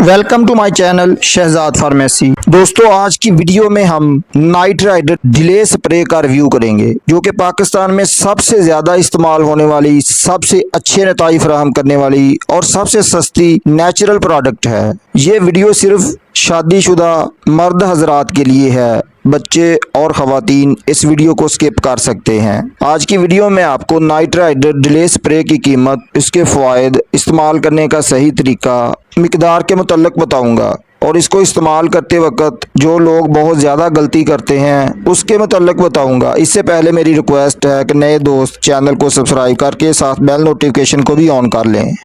Welcome to my channel Shahzad pharmacy. दोस्तों, आज की वीडियो में हम नाइट राइडर डिले स्प्रे का रिव्यू करेंगे, जो कि पाकिस्तान में सबसे ज़्यादा इस्तेमाल होने वाली, सबसे अच्छे नताइज फराहम करने वाली और सबसे सस्ती नेचुरल प्रोडक्ट है। ये वीडियो सिर्फ शादीशुदा मर्द हजरात के लिए है, बच्चे और ख़वातीन इस वीडियो को स्किप कर सकते हैं। आज की वीडियो में आपको नाइट राइडर डिले स्प्रे की कीमत, इसके फ़वाइद, इस्तेमाल करने का सही तरीका, मिकदार के मुतल्लिक बताऊंगा और इसको इस्तेमाल करते वक्त जो लोग बहुत ज़्यादा गलती करते हैं उसके मुतल्लिक बताऊंगा। इससे पहले मेरी रिक्वेस्ट है कि नए दोस्त चैनल को सब्सक्राइब करके साथ बेल नोटिफिकेशन को भी ऑन कर लें।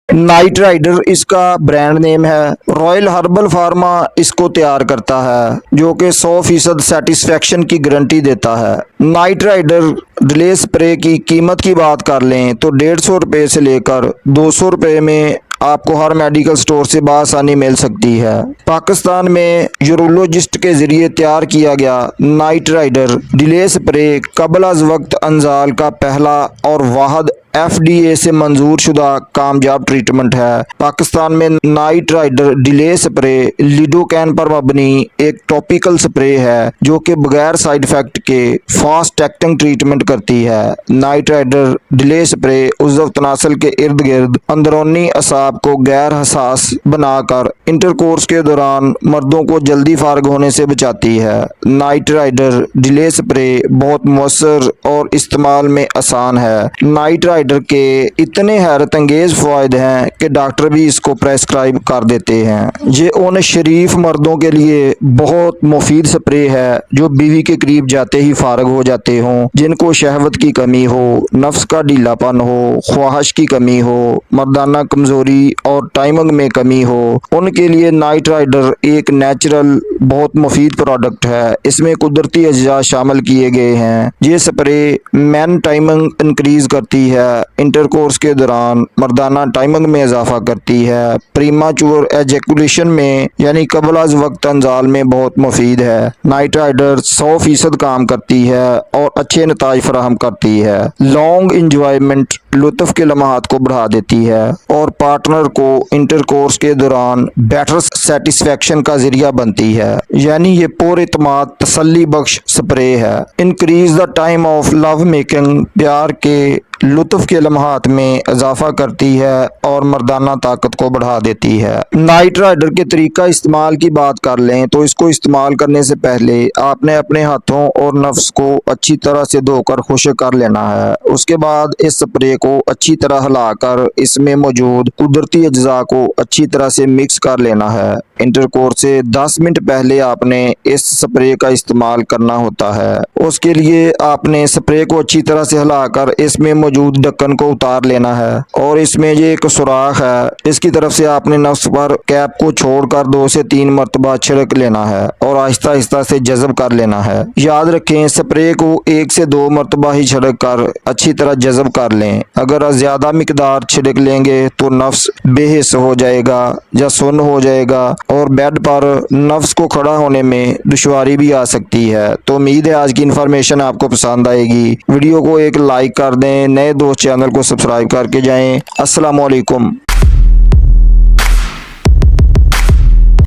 नाइट राइडर इसका ब्रांड नेम है। रॉयल हर्बल फार्मा इसको तैयार करता है, जो कि 100% सेटिस्फेक्शन की गारंटी देता है। नाइट राइडर डिले स्प्रे की कीमत की बात कर लें तो 150 रुपये से लेकर 200 रुपये में आपको हर मेडिकल स्टोर से बआसानी मिल सकती है। पाकिस्तान में यूरोलॉजिस्ट के ज़रिए तैयार किया गया नाइट राइडर डिले स्प्रे कबल अज़ वक्त अंजाल का पहला और वाहिद FDA से मंजूर शुदा कामयाब ट्रीटमेंट है। पाकिस्तान में नाइट राइडर डिले स्प्रे लिडोकैन पर मबनी एक टॉपिकल स्प्रे है, जो कि बगैर साइड इफेक्ट के फास्ट एक्टिंग ट्रीटमेंट करती है। नाइट राइडर डिले स्प्रे उज़्व तनासल के इर्द गिर्द अंदरूनी असाब को गैर हसास बनाकर इंटरकोर्स के दौरान मर्दों को जल्दी फारग होने से बचाती है। नाइट राइडर डिले स्प्रे बहुत मौसर और इस्तेमाल में आसान है। नाइट राइडर के इतने हैरत अंगेज फ़वाइद हैं कि डॉक्टर भी इसको प्रेस्क्राइब कर देते हैं। ये उन शरीफ मर्दों के लिए बहुत मुफीद स्प्रे है जो बीवी के करीब जाते ही फारग हो जाते हों, जिनको शहवत की कमी हो, नफ्स का ढीलापन हो, ख्वाहिश की कमी हो, मर्दाना कमज़ोरी और टाइमिंग में कमी हो, उनके लिए नाइट राइडर एक नेचुरल बहुत मुफीद प्रोडक्ट है। इसमें कुदरती अज्जा शामिल किए गए हैं। ये स्प्रे मैन टाइमिंग इंक्रीज करती है, इंटरकोर्स के दौरान मर्दाना टाइमिंग में इजाफा करती है, प्रीमाचुअर एजैकुलेशन में यानी कबल अज़ वक्त अंजाल में बहुत मुफीद है। नाइट राइडर 100% काम करती है और अच्छे नताइज फराहम करती है। लॉन्ग इंजॉयमेंट, लुत्फ के लम्हात को बढ़ा देती है और पार्टनर को इंटरकोर्स के दौरान बेटर सेटिस्फेक्शन का जरिया बनती है। यानी ये पुरइत्माद तसल्ली बख्श स्प्रे है। Increase the time of love making, प्यार के लुत्फ के लम्हात में इजाफा करती है और मर्दाना ताकत को बढ़ा देती है। नाइट राइडर के तरीका इस्तेमाल की बात कर लें तो इसको इस्तेमाल करने से पहले आपने अपने हाथों और नफ्स को अच्छी तरह से धोकर खुश्क कर लेना है। उसके बाद इस स्प्रे को अच्छी तरह हिलाकर इसमें मौजूद कुदरती अज्जा को अच्छी तरह से मिक्स कर लेना है। इंटरकोर्स से 10 मिनट पहले आपने इस स्प्रे का इस्तेमाल करना होता है। उसके लिए आपने स्प्रे को अच्छी तरह से हिलाकर इसमें मौजूद ढक्कन को उतार लेना है और इसमें ये एक सुराख है, इसकी तरफ से आपने नफ्स पर कैप को छोड़कर 2 से 3 मरतबा छिड़क लेना है और आहिस्ता आहिस्ता से जज़ब कर लेना है। याद रखें, स्प्रे को 1 से 2 मरतबा ही छिड़क कर अच्छी तरह जज़ब कर लें। अगर ज़्यादा मिकदार छिड़क लेंगे तो नफ्स बेहिस हो जाएगा या सुन्न हो जाएगा और बेड पर नफ्स को खड़ा होने में दुश्वारी भी आ सकती है। तो उम्मीद है आज की इन्फॉर्मेशन आपको पसंद आएगी। वीडियो को एक लाइक कर दें, नए दोस्त चैनल को सब्सक्राइब करके जाएं। अस्सलाम वालेकुम।